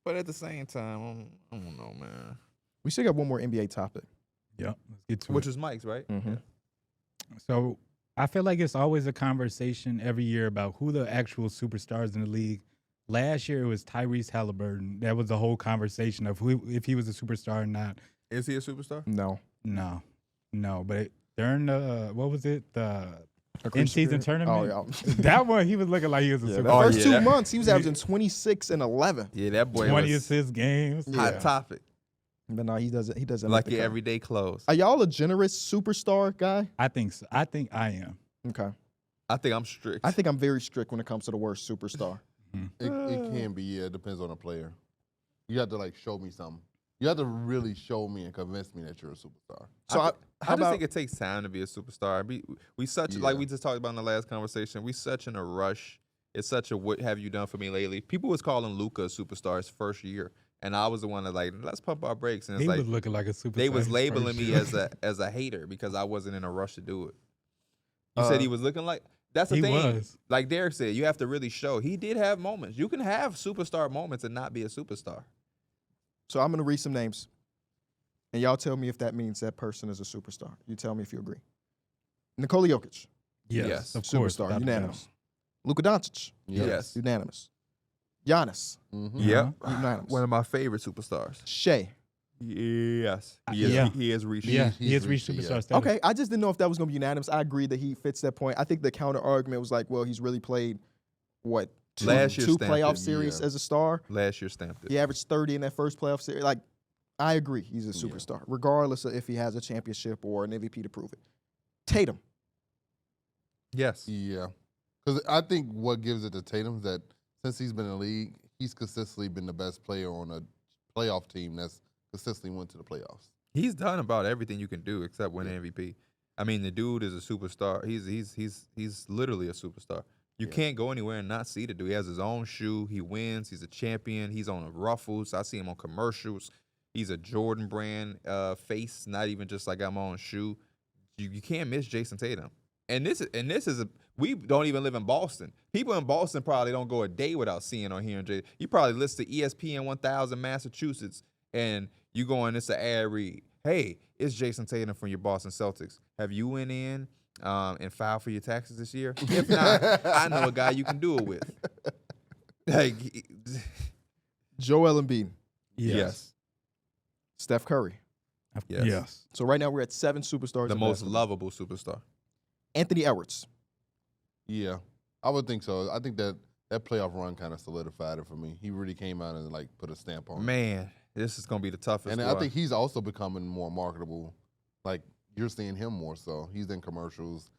But at the same time, I don't know, man. We still got one more NBA topic. Yep. Let's get to Which it. was Mike's, right? Mm-hmm. Yeah. So I feel like it's always a conversation every year about who the actual superstars in the league. Last year it was Tyrese Halliburton. That was the whole conversation of who, if he was a superstar or not. Is he a superstar? No. No. But during the what was it? The Agreed in-season spirit? tournament. Oh, yeah. That one he was looking like he was a The superstar. first yeah, 2 that- months, he was averaging 26 and 11. Yeah, that boy 20 was assist games. Yeah. hot topic. But no, he doesn't. He doesn't Like make the your cut. everyday clothes. Are y'all a generous superstar guy? I think so. I think I am. Okay. I think I'm strict. I think I'm very strict when it comes to the word superstar. It can be, yeah. It depends on the player. You have to like show me something. You have to really show me and convince me that you're a superstar. So I how just about think it takes time to be a superstar. We such Yeah. like we just talked about in the last conversation. We such in a rush. It's such a what have you done for me lately? People was calling Luka a superstar his first year, and I was the one that like let's pump our brakes. And it's He like was looking like a superstar. they was his labeling first me year. as a hater because I wasn't in a rush to do it. You said he was looking like that's the He thing. was. Like Derek said, you have to really show. He did have moments. You can have superstar moments and not be a superstar. So I'm gonna read some names, and y'all tell me if that means that person is a superstar. You tell me if you agree. Nikola Jokic, Yes. Of course. superstar, without a doubt. unanimous. Luka Doncic, Yes. unanimous. Giannis, Mm-hmm. Yep. unanimous. One of my favorite superstars. Shea. Yes. Yeah. He has reached. Yeah, He's he has reached reached it, superstar yeah. status. Okay, I just didn't know if that was gonna be unanimous. I agree that he fits that point. I think the counter argument was like, well, he's really played what two Last year stamped playoff it, series yeah. as a star. Last year stamped it. He averaged 30 in that first playoff series. Like, I agree, he's a superstar, regardless of if he has a championship or an MVP to prove it. Tatum. Yes. Yeah. Because I think what gives it to Tatum is that since he's been in the league, he's consistently been the best player on a playoff team that's consistently went to the playoffs. He's done about everything you can do except win MVP. I mean, the dude is a superstar. He's literally a superstar. You can't go anywhere and not see the dude. He has his own shoe. He wins. He's a champion. He's on the Ruffles. I see him on commercials. He's a Jordan brand face, not even just like I'm on shoe. You can't miss Jason Tatum. And this is we don't even live in Boston. People in Boston probably don't go a day without seeing or hearing Jason. You probably listen to ESPN 1000 Massachusetts and you go in, it's an ad read. Hey, it's Jason Tatum from your Boston Celtics. Have you went in and filed for your taxes this year? If not, I know a guy you can do it with. Like, Joel Embiid. yes. Steph Curry. Yes. Yes. So right now we're at 7 superstars. The in most basketball. lovable superstar. Anthony Edwards. Yeah. I would think so. I think that playoff run kind of solidified it for me. He really came out and like put a stamp on it. Man, this is going to be the toughest And I squad. think he's also becoming more marketable. Like you're seeing him more so. He's in commercials.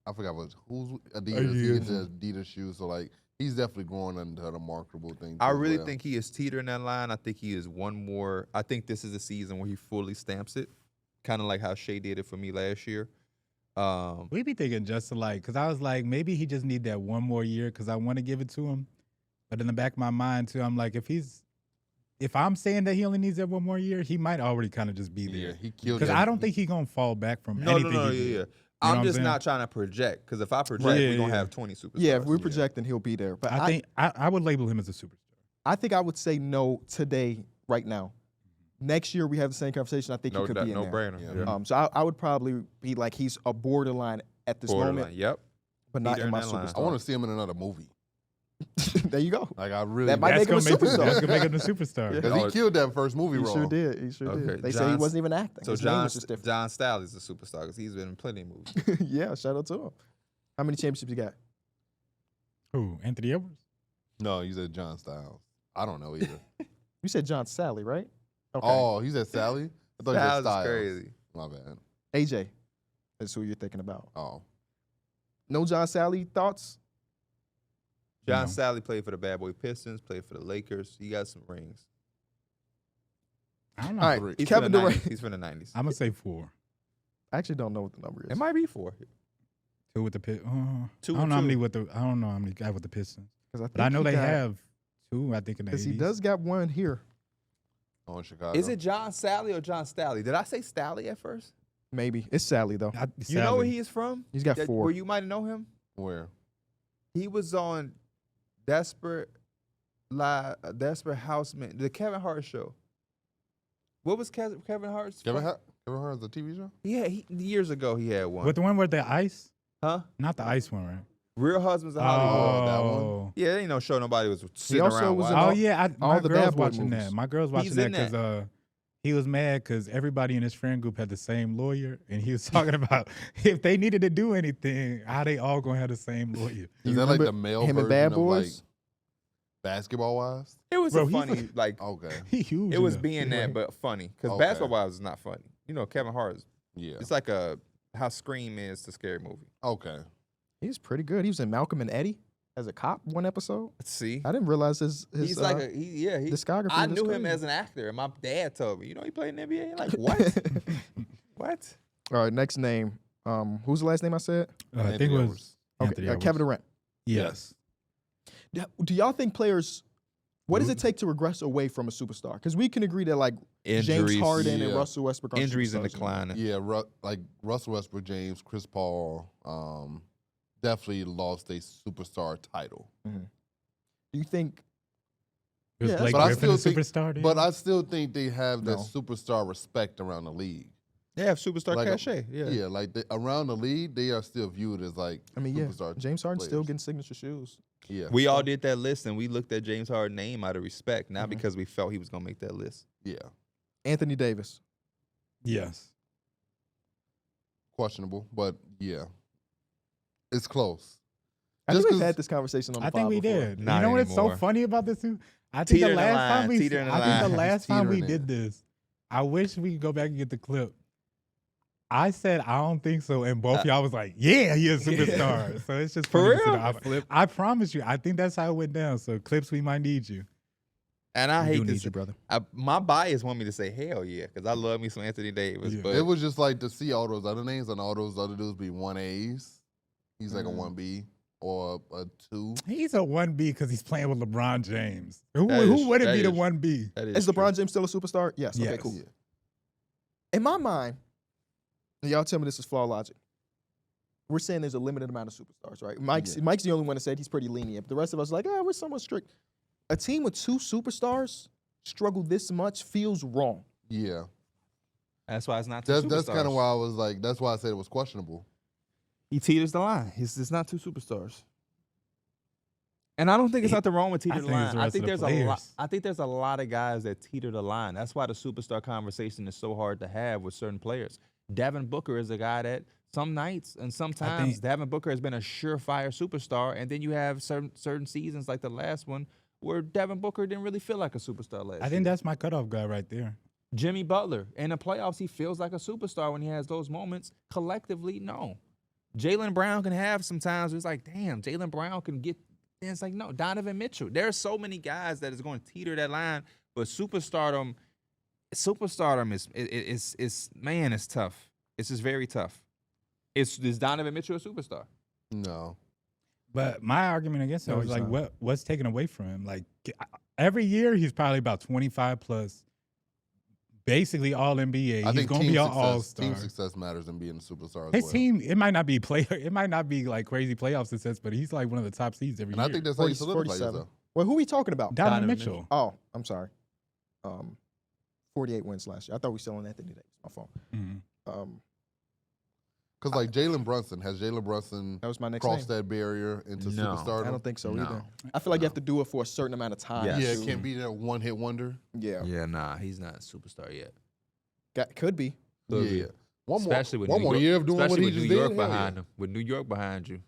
I forgot who's Adidas. He gets the Adidas shoes. So like he's definitely growing into the marketable thing. I too as really well. think he is teetering that line. I think he is one more. I think this is a season where he fully stamps it, kind of like how Shea did it for me last year. We be thinking just like, because I was like, maybe he just need that one more year because I want to give it to him. But in the back of my mind, too, I'm like, if I'm saying that he only needs that one more year, he might already kind of just be Yeah, there. he killed Because it. I don't think he's going to fall back from No, anything no, he did. yeah. You know I'm what just saying? not trying to project because if I project, Right, we're gonna yeah. have 20 superstars. Yeah, if we're projecting, he'll be there. But I think I would label him as a superstar. I think I would say no today, right now. Next year we have the same conversation. I think he could be in no there. brainer. Yeah. So I would probably be like he's a borderline at this Borderline. moment, Yep. but not Peter in my in that line. superstar. I want to see him in another movie. There you go. Like I really That might That's make him a gonna superstar. That's going to make him a superstar. Yeah. because Oh, he killed that first movie He role. sure did. He sure Okay, did. They say he John- wasn't even acting. So His name John was just different. John Staley's a superstar because he's been in plenty of movies. Yeah, shout out to him. How many championships you got? Who? Anthony Edwards? No, you said John Styles. I don't know either. You said John Sally, right? Okay. Oh, he said Sally. I thought he said Styles is Styles. crazy. My bad. AJ is who you're thinking about. Oh, No John Sally thoughts? John No. Staley played for the Bad Boy Pistons, played for the Lakers. He got some rings. I don't know. All right, Three. He's Kevin from the Durant. 90s. He's from the 90s. I'm going to say 4. I actually don't know what the number is. It might be 4. 2 with the Pistons. Two I don't and know how two. many with the. I don't know how many got with the Pistons. 'Cause But I know think they he got- have 2. I think in the 80s. Because he does got one here. oh, in Chicago. Is it John Staley or John Staley? Did I say Staley at first? Maybe. It's Sally, though. You know where he is from? He's got 4. Where you might know him? Where? He was on Desperate Desperate Houseman, the Kevin Hart show. What was Kevin Hart's? Kevin Hart is a TV show? Yeah, years ago he had one. With the one with the ice? Huh? Not the ice one, right? Real Husbands of Hollywood. that one. Yeah, ain't no show nobody was sitting also around was in watching. Oh yeah, all my the girl's Bad Boy watching movies. that. My girl's watching He's that in because he was mad because everybody in his friend group had the same lawyer, and he was talking about if they needed to do anything, how they all gonna have the same lawyer. Is that like the male him and version Bad of like Boys? Basketball Wives? It was Bro, a he's funny, like, Okay. He huge. it was enough. being that, but funny. Because Okay. Basketball Wives is not funny. You know, Kevin Hart is, Yeah. it's like how Scream is to Scary Movie. Okay. He's pretty good. He was in Malcolm and Eddie as a cop one episode. Let's see. I didn't realize his He's like he discography. I was knew him crazy. as an actor, and my dad told me, you know, he played in the NBA. Like, what? What? All right, next name. Who's the last name I said? I think Anthony it was Edwards. Anthony Okay, Kevin Durant. Yes. Do y'all think players? What does it take to regress away from a superstar? Because we can agree that like James Harden and yeah. Russell Westbrook are Injuries in superstars. decline. Yeah, like Russell Westbrook, James, Chris Paul, definitely lost a superstar title. Do you think? Was Yeah, Blake but I Griffin a still think- superstar? But I still think they have that No. superstar respect around the league. They have superstar Like cachet. Yeah. like around the league, they are still viewed as like I mean, yeah. superstar. James Harden's still players. getting signature shoes. Yeah, We all did that list, and we looked at James Harden's name out of respect, not Mhm. because we felt he was going to make that list. yeah, Anthony Davis. Yes. questionable, but yeah, it's close. I Just think we've 'cause- had this conversation on the I think pod we before. did. Not You know what's so anymore. funny about this? Too? I think Teetering the the last time line, we, teetering the I think the line. last time we Teetering did this, I wish we could go back and get the clip. I said I don't think so, and both y'all was like, "Yeah, he is a superstar." So it's just For funny to see real? the I promise you, I think that's how it went down. So clips, we might need you. And I We hate do this. need you, brother. My bias want me to say hell yeah, because I love me some Anthony Davis. Yeah. But It was just like to see all those other names and all those other dudes be 1As. He's like a 1B or a 2. He's a 1B because he's playing with LeBron James. Who That is- wouldn't that be the is- 1B? that Is true. LeBron James still a superstar? Yes. Okay, Yes. cool. Yeah. In my mind, and y'all tell me this is flawed logic. We're saying there's a limited amount of superstars, right? Mike's the only one that said he's pretty lenient. But the rest of us are like, we're somewhat strict. A team with 2 superstars struggle this much feels wrong. Yeah. That's why it's not two That's kind of superstars. why I was like, that's why I said it was questionable. He teeters the line. It's not 2 superstars. And I don't think it's nothing wrong with teeter the think it's line. the I rest think of the there's a lot. players. I think there's a lot of guys that teeter the line. That's why the superstar conversation is so hard to have with certain players. Devin Booker is a guy that some nights and sometimes Devin Booker has been a surefire superstar, and then you have certain seasons like the last one where Devin Booker didn't really feel like a superstar last I think year. that's my cutoff guy right there. Jimmy Butler. In the playoffs, he feels like a superstar when he has those moments. Collectively, no. Jaylen Brown can have some times where it's like, damn, Jaylen Brown can get. And it's like, no, Donovan Mitchell. There are so many guys that is going to teeter that line, but superstardom is man, it's tough. It's just very tough. Is Donovan Mitchell a superstar? No. But my argument against No, him is he's like, not. what's taken away from him? Like every year, he's probably about 25 plus, basically all NBA. I He's think gonna be an all star. team success matters in being a superstar as His well. team, it might not be it might not be like crazy playoff success, but he's like one of the top seeds every And year. I think that's how you 40, solidify 47. yourself. Well, who are we talking about? Donovan Donovan Mitchell. Oh, I'm sorry. 48 wins last year. I thought we still on Anthony Davis. My fault. Mhm. Because like Jalen Brunson, has Jalen Brunson That was my next crossed name. that barrier into No. superstardom? I don't think so No. either. I feel like you have to do it for a certain amount of time. Yes. Yeah, to- it can't be that one-hit wonder. Yeah. Yeah, nah, he's not a superstar yet. Could be. Could yeah. be. One Especially with more New York, year of doing what especially he with just New York did. Hell behind yeah. him. With New York behind you,